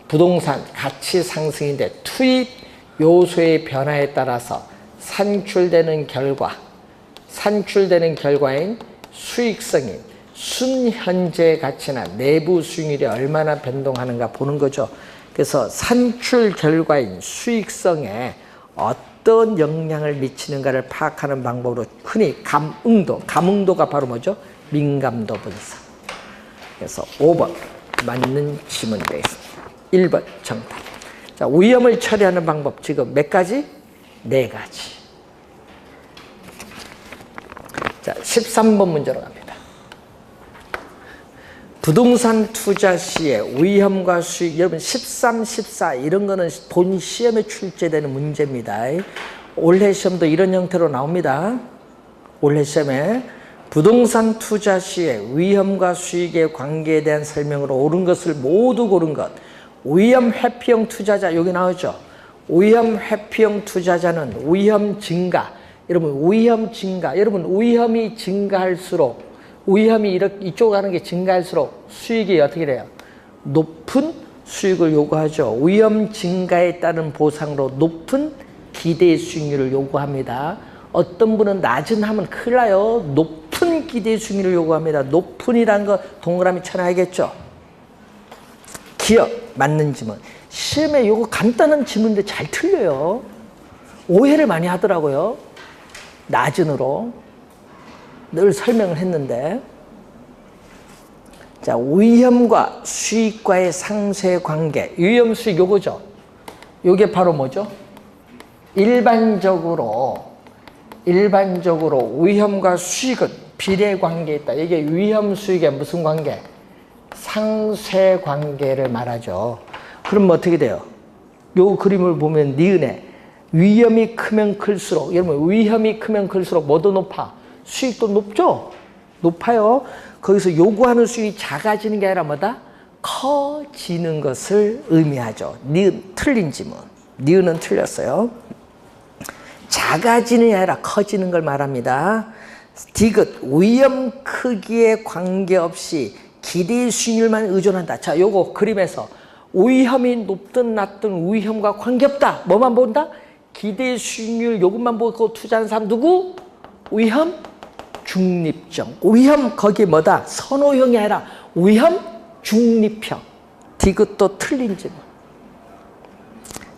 부동산 가치 상승인데 투입 요소의 변화에 따라서 산출되는 결과인 수익성인 순현재 가치나 내부 수익률이 얼마나 변동하는가 보는 거죠. 그래서 산출 결과인 수익성에 어떤 영향을 미치는가를 파악하는 방법으로 흔히 감응도가 바로 뭐죠? 민감도 분석. 그래서 5번 맞는 지문 되겠습니다. 1번 정답. 자, 위험을 처리하는 방법 지금 몇 가지? 4가지. 자, 13번 문제로 갑니다. 부동산 투자 시에 위험과 수익, 여러분 13, 14 이런 거는 본 시험에 출제되는 문제입니다. 올해 시험도 이런 형태로 나옵니다. 올해 시험에 부동산 투자 시에 위험과 수익의 관계에 대한 설명으로 옳은 것을 모두 고른 것. 위험 회피형 투자자 여기 나오죠. 위험 회피형 투자자는 위험 증가. 여러분 위험이 증가할수록 위험이 이쪽 가는 게 증가할수록 수익이 어떻게 돼요? 높은 수익을 요구하죠. 위험 증가에 따른 보상으로 높은 기대 수익률을 요구합니다. 어떤 분은 낮은 하면 큰일 나요. 높은 기대 수익률을 요구합니다. 높은이라는 거 동그라미 쳐놔야겠죠. 기억 맞는 지문. 시험에 요거 간단한 지문인데 잘 틀려요. 오해를 많이 하더라고요. 낮은으로 늘 설명을 했는데, 자, 위험과 수익과의 상쇄 관계. 위험 수익 요거죠. 요게 바로 뭐죠? 일반적으로 위험과 수익은 비례 관계에 있다. 이게 위험 수익의 무슨 관계? 상쇄 관계를 말하죠. 그럼 어떻게 돼요? 요 그림을 보면 니은에 위험이 크면 클수록, 여러분 위험이 크면 클수록 뭐도 높아? 수익도 높죠? 높아요. 거기서 요구하는 수익이 작아지는 게 아니라 뭐다? 커지는 것을 의미하죠. 니은 틀린 지문. 니은은 틀렸어요. 작아지는 게 아니라 커지는 걸 말합니다. 디귿 위험 크기에 관계없이 기대 수익률만 의존한다. 자, 요거 그림에서 위험이 높든 낮든 위험과 관계없다. 뭐만 본다? 기대 수익률 요것만 보고 투자하는 사람 누구? 위험 중립형. 위험 거기 뭐다? 선호형이 아니라 위험 중립형. 디귿도 틀린 질문.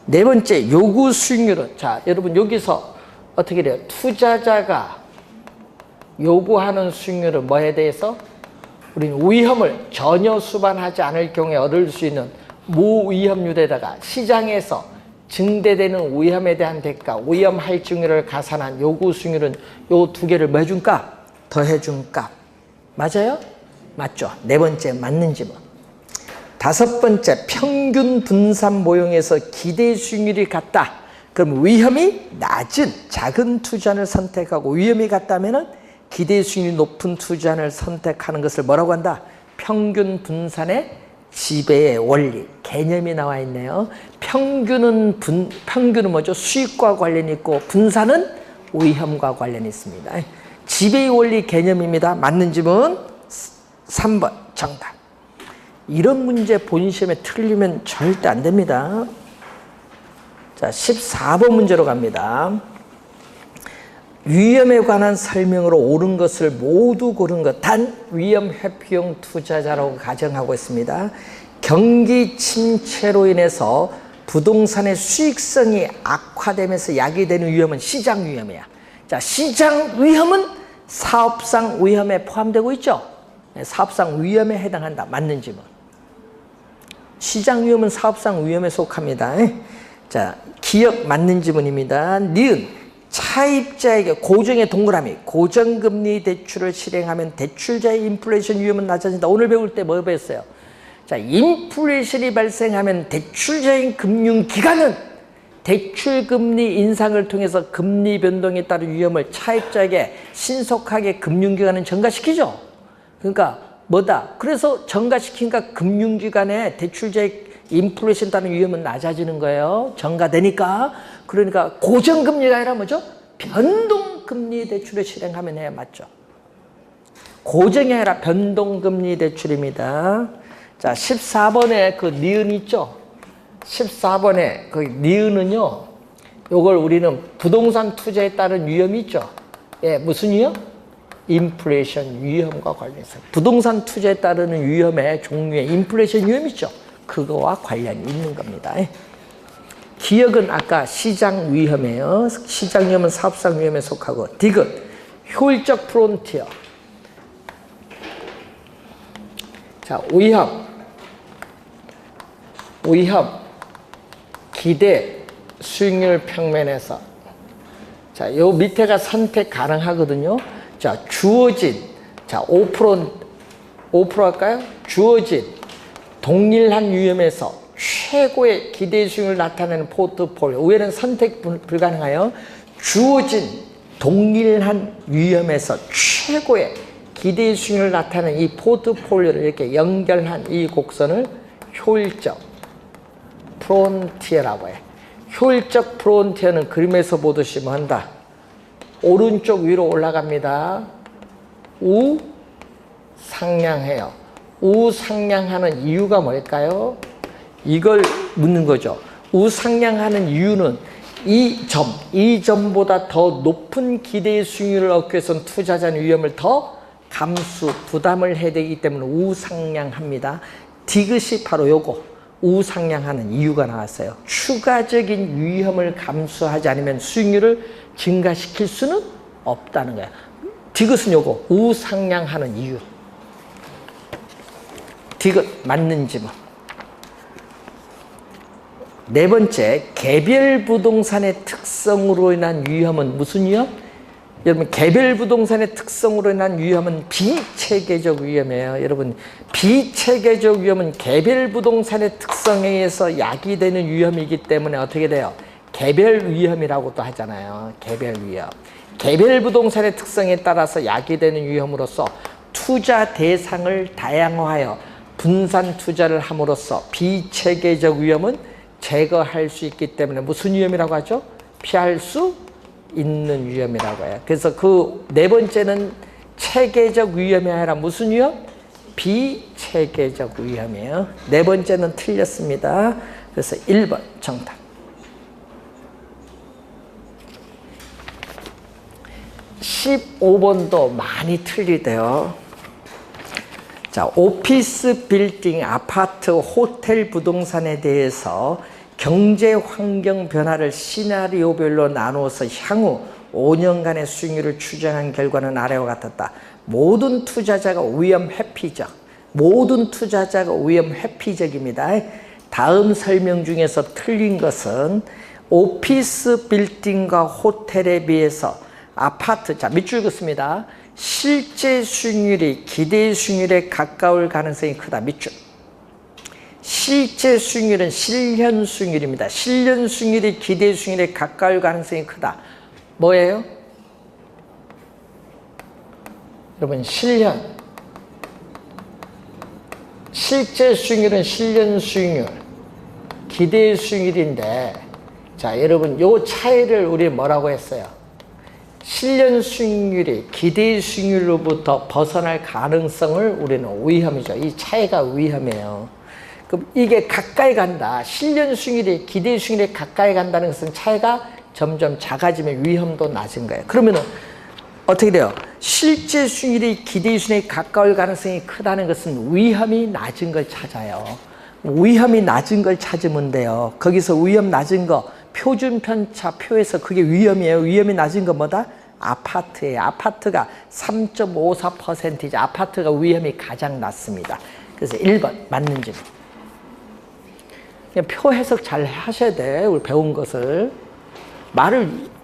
네 번째 요구 수익률은, 자 여러분 여기서 어떻게 돼요? 투자자가 요구하는 수익률은 뭐에 대해서? 우리는 위험을 전혀 수반하지 않을 경우에 얻을 수 있는 무위험률에다가 시장에서 증대되는 위험에 대한 대가, 위험 할증률을 가산한 요구 수익률은 요 두 개를 뭐 해준 값? 더해준 값. 맞아요? 맞죠? 네 번째 맞는 지문. 다섯 번째 평균 분산 모형에서 기대 수익률이 같다. 그럼 위험이 낮은 작은 투자를 선택하고 위험이 같다면은 기대 수익률이 높은 투자를 선택하는 것을 뭐라고 한다? 평균 분산의 지배의 원리, 개념이 나와 있네요. 평균은 뭐죠? 수익과 관련이 있고 분산은 위험과 관련이 있습니다. 지배의 원리 개념입니다. 맞는 질문 3번 정답. 이런 문제 본 시험에 틀리면 절대 안 됩니다. 자, 14번 문제로 갑니다. 위험에 관한 설명으로 옳은 것을 모두 고른 것, 단 위험 회피용 투자자라고 가정하고 있습니다. 경기 침체로 인해서 부동산의 수익성이 악화되면서 야기되는 위험은 시장 위험이야. 자, 시장 위험은 사업상 위험에 포함되고 있죠. 사업상 위험에 해당한다. 맞는 질문. 시장 위험은 사업상 위험에 속합니다. 자, 기억 맞는 질문입니다. 니은 차입자에게 고정의 동그라미, 고정금리 대출을 실행하면 대출자의 인플레이션 위험은 낮아진다. 오늘 배울 때 뭐 배웠어요? 자, 인플레이션이 발생하면 대출자인 금융기관은 대출금리 인상을 통해서 금리 변동에 따른 위험을 차입자에게 신속하게 금융기관은 전가시키죠. 그러니까 뭐다? 그래서 전가시키니까 금융기관의 대출자의 인플레이션 따른 위험은 낮아지는 거예요. 전가되니까. 그러니까 고정금리가 아니라 뭐죠? 변동금리 대출을 실행하면 해야 맞죠. 고정이 아니라 변동금리 대출입니다. 자, 14번에 그 니은 있죠? 14번에 그 니은은요, 요걸 우리는 부동산 투자에 따른 위험이 있죠? 예, 무슨 위험? 인플레이션 위험과 관련해서. 부동산 투자에 따르는 위험의 종류에 인플레이션 위험 있죠? 그거와 관련이 있는 겁니다. 기억은 아까 시장 위험이에요. 시장 위험은 사업상 위험에 속하고. 디귿, 효율적 프론티어. 자, 위험, 기대, 수익률 평면에서. 자, 요 밑에가 선택 가능하거든요. 자, 주어진, 자, 5% 할까요? 주어진 동일한 위험에서 최고의 기대 수익률을 나타내는 포트폴리오. 위에는 선택 불가능하여 주어진 동일한 위험에서 최고의 기대 수익률을 나타내는 이 포트폴리오를 이렇게 연결한 이 곡선을 효율적 프론티어라고 해. 효율적 프론티어는 그림에서 보듯이 뭐 한다? 오른쪽 위로 올라갑니다. 우상향해요. 우상향하는 이유가 뭘까요? 이걸 묻는 거죠. 우상향하는 이유는 이 점보다 더 높은 기대의 수익률을 얻기 위해서는 투자자는 위험을 더 부담을 해야 되기 때문에 우상향합니다. 디귿이 바로 요거 우상향하는 이유가 나왔어요. 추가적인 위험을 감수하지 않으면 수익률을 증가시킬 수는 없다는 거야. 디귿은 요거 우상향하는 이유. 디귿 맞는 질문. 네 번째, 개별 부동산의 특성으로 인한 위험은 무슨 위험? 여러분, 개별 부동산의 특성으로 인한 위험은 비체계적 위험이에요. 여러분, 비체계적 위험은 개별 부동산의 특성에 의해서 야기되는 위험이기 때문에 어떻게 돼요? 개별 위험이라고도 하잖아요. 개별 위험. 개별 부동산의 특성에 따라서 야기되는 위험으로서 투자 대상을 다양화하여 분산 투자를 함으로써 비체계적 위험은 제거할 수 있기 때문에 무슨 위험이라고 하죠? 피할 수 있는 위험이라고 해요. 그래서 그 네 번째는 체계적 위험이 아니라 무슨 위험? 비체계적 위험이에요. 네 번째는 틀렸습니다. 그래서 1번 정답. 15번도 많이 틀리대요. 자, 오피스 빌딩, 아파트, 호텔 부동산에 대해서 경제 환경 변화를 시나리오별로 나누어서 향후 5년간의 수익률을 추정한 결과는 아래와 같았다. 모든 투자자가 위험 회피적. 모든 투자자가 위험 회피적입니다. 다음 설명 중에서 틀린 것은 오피스 빌딩과 호텔에 비해서 아파트, 자, 밑줄 긋습니다. 실제 수익률이 기대 수익률에 가까울 가능성이 크다. 밑줄. 실제 수익률은 실현 수익률입니다. 실현 수익률이 기대 수익률에 가까울 가능성이 크다. 뭐예요? 실제 수익률은 실년 수익률, 기대 수익률인데, 자, 여러분, 요 차이를 우리 뭐라고 했어요? 실년 수익률이 기대 수익률로부터 벗어날 가능성을 우리는 위험이죠. 이 차이가 위험해요. 그럼 이게 가까이 간다. 실년 수익률이 기대 수익률에 가까이 간다는 것은 차이가 점점 작아지면 위험도 낮은 거예요. 그러면은 어떻게 돼요? 실제 수익률이 기대 수익률에 가까울 가능성이 크다는 것은 위험이 낮은 걸 찾아요. 위험이 낮은 걸 찾으면 돼요. 거기서 위험 낮은 거 표준 편차 표에서 그게 위험이에요. 위험이 낮은 거 뭐다? 아파트예요. 아파트가 3.54%이죠. 아파트가 위험이 가장 낮습니다. 그래서 1번 맞는 질문. 그냥 표 해석 잘 하셔야 돼. 우리 배운 것을.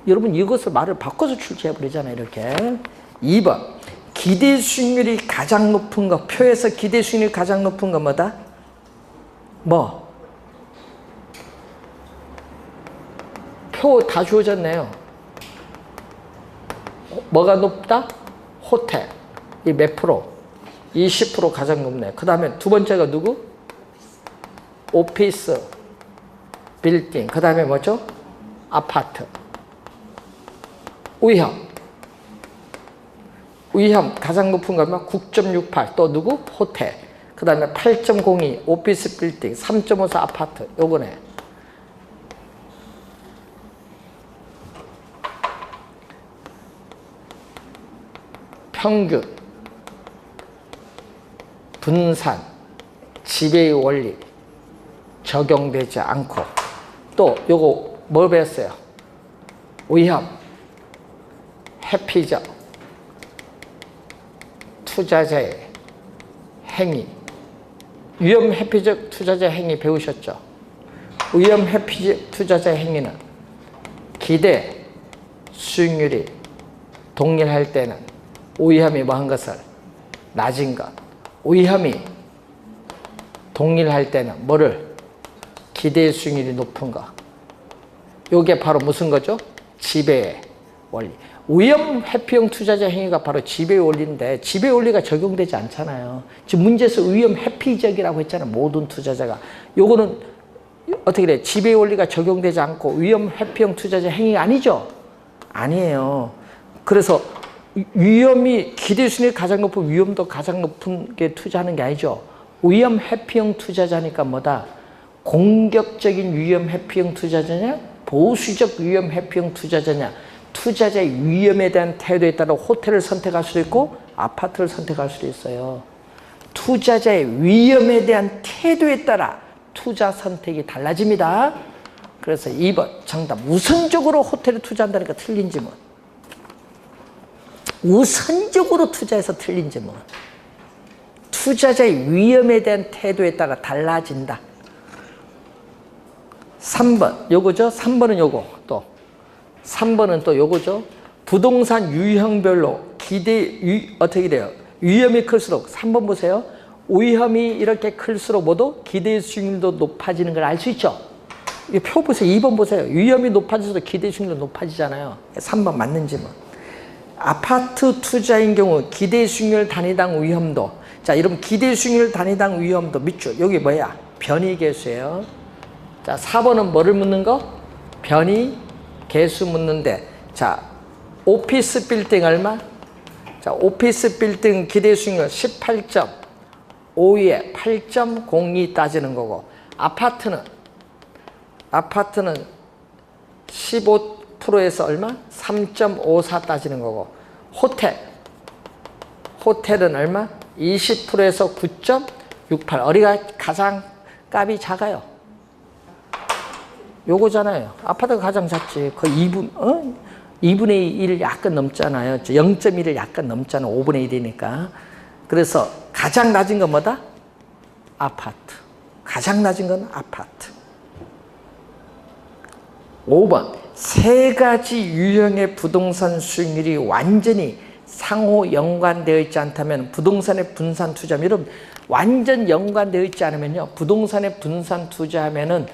여러분 이것을 말을 바꿔서 출제해버리잖아요. 이렇게. 2번 기대 수익률이 가장 높은 거. 표에서 기대 수익률이 가장 높은 거 뭐다? 뭐? 표 다 주어졌네요. 뭐가 높다? 호텔. 이 몇 프로? 20% 가장 높네. 그 다음에 두 번째가 누구? 오피스, 빌딩. 그 다음에 뭐죠? 아파트. 위험 가장 높은 거면 9.68. 또 누구? 호텔. 그 다음에 8.02 오피스 빌딩, 3.54 아파트. 요거네. 평균, 분산, 지배의 원리 적용되지 않고, 또 요거 뭘 배웠어요? 위험, 회피적, 투자자의 행위. 위험 회피적 투자자 행위 배우셨죠? 위험 회피적 투자자 행위는 기대 수익률이 동일할 때는 위험이 뭐한 것을 낮은 것, 위험이 동일할 때는 뭐를 기대 수익률이 높은 것. 요게 바로 무슨 거죠? 지배의 원리. 위험 회피형 투자자 행위가 바로 지배의 원리인데 지배의 원리가 적용되지 않잖아요. 지금 문제에서 위험 회피적이라고 했잖아요. 모든 투자자가. 요거는 어떻게 돼? 지배의 원리가 적용되지 않고 위험 회피형 투자자 행위가 아니죠? 아니에요. 그래서 위험이 기대 수익률이 가장 높은 위험도 가장 높은 게 투자하는 게 아니죠. 위험 회피형 투자자니까 뭐다? 공격적인 위험 회피형 투자자냐? 보수적 위험 회피형 투자자냐? 투자자의 위험에 대한 태도에 따라 호텔을 선택할 수도 있고 아파트를 선택할 수도 있어요. 투자자의 위험에 대한 태도에 따라 투자 선택이 달라집니다. 그래서 2번 정답. 우선적으로 호텔에 투자한다니까 틀린 질문. 우선적으로 투자해서 틀린 질문. 투자자의 위험에 대한 태도에 따라 달라진다. 3번 요거죠. 3번은 요거 또 3번은 또 요거죠. 부동산 유형별로 어떻게 돼요? 위험이 클수록 3번 보세요. 위험이 이렇게 클수록 모두 기대 수익률도 높아지는 걸 알 수 있죠. 이 표 보세요. 2번 보세요. 위험이 높아질수록 기대 수익률도 높아지잖아요. 3번 맞는 질문. 아파트 투자인 경우 기대 수익률 단위당 위험도. 자, 여러분 기대 수익률 단위당 위험도 밑줄. 여기 뭐야? 변이 계수예요. 자, 4번은 뭐를 묻는 거? 변이 계수 묻는데, 자, 오피스 빌딩 얼마? 자, 오피스 빌딩 기대 수익률 18.52에 8.02 따지는 거고, 아파트는 15%에서 얼마? 3.54 따지는 거고, 호텔은 얼마? 20%에서 9.68. 어디가 가장 값이 작아요? 요거잖아요. 아파트가 가장 작지. 거의 2분의 1 약간 넘잖아요. 0.1을 약간 넘잖아. 5분의 1이니까. 그래서 가장 낮은 건 뭐다? 아파트. 가장 낮은 건 아파트. 5번. 세 가지 유형의 부동산 수익률이 완전히 상호 연관되어 있지 않다면 부동산의 분산 투자하면, 여러분 완전 연관되어 있지 않으면요, 부동산의 분산 투자하면은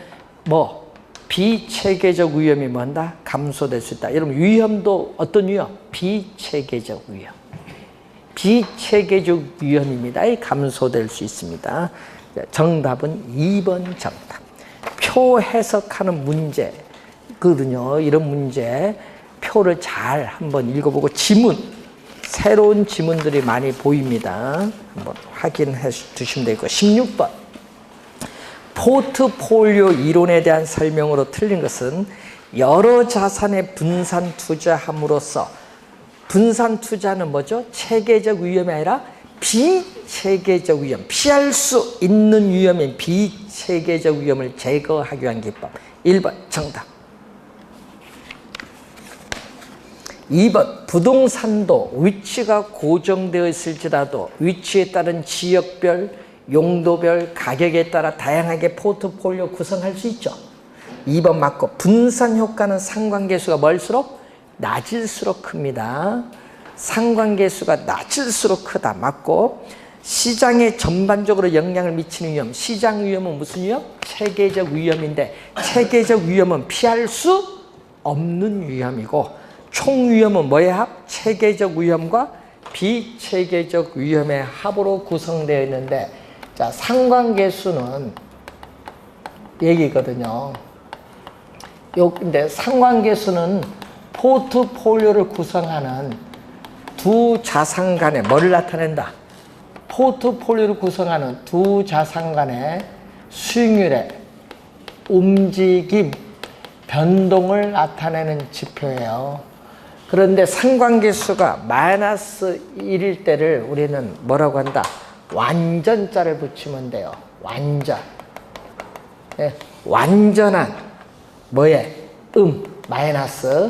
뭐 비체계적 위험이 뭔다? 감소될 수 있다. 여러분 위험도 어떤 위험? 비체계적 위험. 비체계적 위험입니다. 감소될 수 있습니다. 정답은 2번 정답. 표 해석하는 문제거든요. 이런 문제 표를 잘 한번 읽어보고 지문, 새로운 지문들이 많이 보입니다. 한번 확인해 두시면 되고 16번 포트폴리오 이론에 대한 설명으로 틀린 것은 여러 자산에 분산 투자함으로써 분산 투자는 뭐죠? 체계적 위험이 아니라 비체계적 위험, 피할 수 있는 위험인 비체계적 위험을 제거하기 위한 기법. 1번 정답. 2번 부동산도 위치가 고정되어 있을지라도 위치에 따른 지역별, 용도별, 가격에 따라 다양하게 포트폴리오 구성할 수 있죠. 2번 맞고 분산 효과는 상관계수가 멀수록 낮을수록 큽니다. 상관계수가 낮을수록 크다. 맞고 시장에 전반적으로 영향을 미치는 위험. 시장 위험은 무슨 위험? 체계적 위험인데 체계적 위험은 피할 수 없는 위험이고 총 위험은 뭐의 합? 체계적 위험과 비체계적 위험의 합으로 구성되어 있는데 자, 상관계수는 얘기거든요. 근데 상관계수는 포트폴리오를 구성하는 두 자산 간에 뭐를 나타낸다? 포트폴리오를 구성하는 두 자산 간의 수익률의 움직임, 변동을 나타내는 지표예요. 그런데 상관계수가 마이너스 1일 때를 우리는 뭐라고 한다? 완전자를 붙이면 돼요. 완전. 네, 완전한 뭐에? 마이너스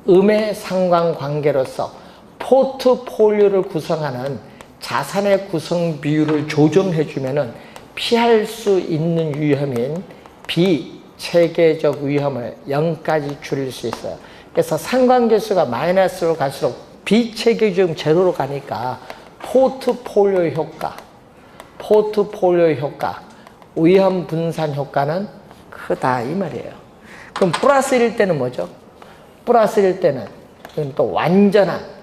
음의 상관관계로서 포트폴리오를 구성하는 자산의 구성 비율을 조정해 주면은 피할 수 있는 위험인 비체계적 위험을 0까지 줄일 수 있어요. 그래서 상관계수가 마이너스로 갈수록 비체계적 제로로 가니까 포트폴리오 효과, 위험 분산 효과는 크다 이 말이에요. 그럼 플러스 1일 때는 뭐죠? 플러스 1일 때는 또 완전한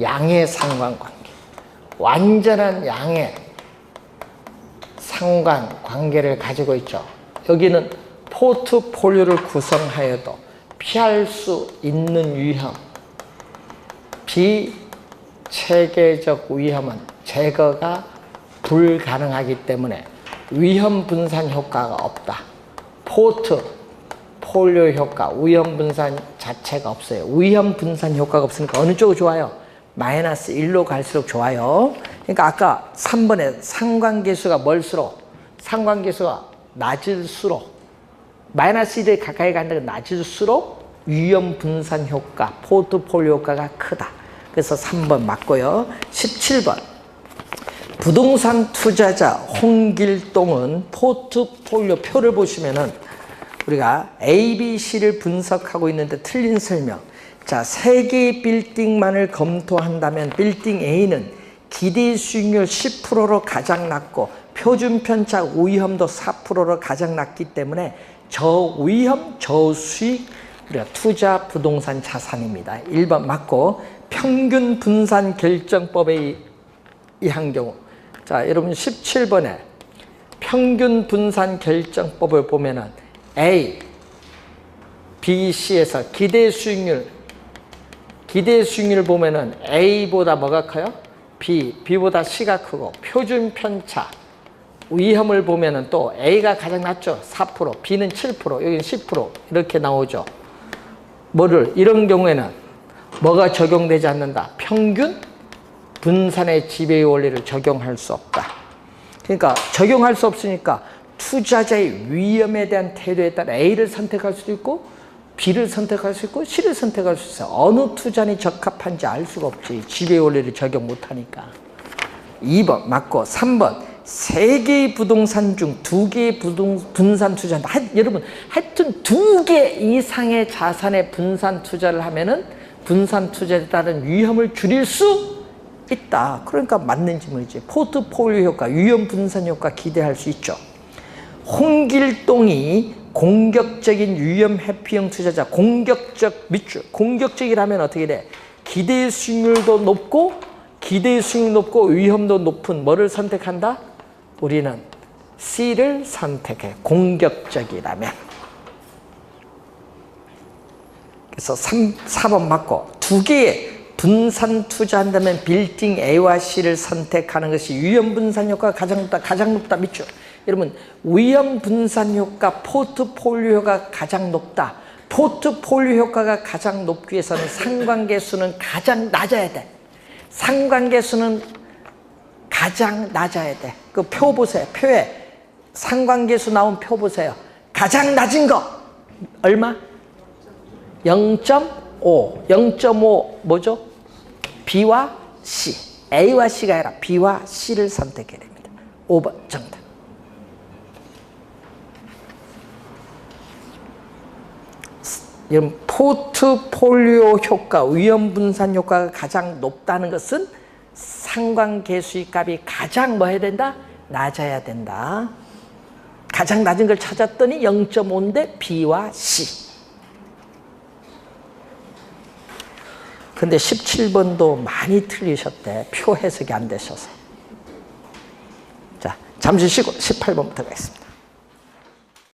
양의 상관관계, 완전한 양의 상관관계를 가지고 있죠. 여기는 포트폴리오를 구성하여도 피할 수 있는 위험, 비체계적 위험은 제거가 불가능하기 때문에 위험 분산 효과가 없다. 포트폴리오 효과, 위험 분산 자체가 없어요. 위험 분산 효과가 없으니까 어느 쪽이 좋아요? 마이너스 1로 갈수록 좋아요. 그러니까 아까 3번에 상관계수가 멀수록, 상관계수가 낮을수록, 마이너스 1에 가까이 간다는 낮을수록 위험 분산 효과, 포트폴리오 효과가 크다. 그래서 3번 맞고요. 17번. 부동산 투자자 홍길동은 포트폴리오 표를 보시면은 우리가 A, B, C를 분석하고 있는데 틀린 설명. 자, 3개의 빌딩만을 검토한다면 빌딩 A는 기대 수익률 10%로 가장 낮고 표준 편차 위험도 4%로 가장 낮기 때문에 저위험, 저수익 우리가 투자 부동산 자산입니다. 1번 맞고 평균 분산 결정법에 의한 경우 자, 여러분 17번에 평균 분산 결정법을 보면은 A, B, C에서 기대 수익률 보면은 A보다 뭐가 커요? B, B보다 C가 크고 표준 편차 위험을 보면은 또 A가 가장 낮죠. 4%, B는 7%, 여기는 10% 이렇게 나오죠. 이런 경우에는 뭐가 적용되지 않는다? 평균 분산의 지배의 원리를 적용할 수 없다. 그러니까 적용할 수 없으니까 투자자의 위험에 대한 태도에 따라 A를 선택할 수도 있고 B를 선택할 수 있고 C를 선택할 수 있어요. 어느 투자니 적합한지 알 수가 없지. 지배의 원리를 적용 못하니까. 2번 맞고 3번 3개의 부동산 중 2개의 분산 투자한다. 여러분 하여튼 2개 이상의 자산에 분산 투자를 하면은 분산 투자에 따른 위험을 줄일 수 있다. 그러니까 맞는 질문이지. 포트폴리오 효과, 위험 분산 효과 기대할 수 있죠. 홍길동이 공격적인 위험 회피형 투자자, 공격적 밑줄, 공격적이라면 어떻게 돼? 기대 수익률도 높고 기대 수익 높고 위험도 높은 뭐를 선택한다? 우리는 C를 선택해. 공격적이라면. 그래서 4번 맞고, 두 개의 분산 투자한다면 빌딩 A와 C를 선택하는 것이 위험 분산 효과가 가장 높다 밑줄. 여러분, 위험 분산 효과, 포트폴리오 효과가 가장 높다. 포트폴리오 효과가 가장 높기 위해서는 상관계수는 가장 낮아야 돼. 상관계수는 가장 낮아야 돼. 그 표 보세요. 표에 상관계수 나온 표 보세요. 가장 낮은 거 얼마? 0.5. 0.5 뭐죠? B와 C. A와 C가 아니라 B와 C를 선택해야 됩니다. 5번 정답. 포트폴리오 효과, 위험 분산 효과가 가장 높다는 것은 상관계수의 값이 가장 뭐 해야 된다? 낮아야 된다. 가장 낮은 걸 찾았더니 0.5인데 B와 C. 근데 17번도 많이 틀리셨대. 표 해석이 안 되셔서. 자, 잠시 쉬고 18번부터 가겠습니다.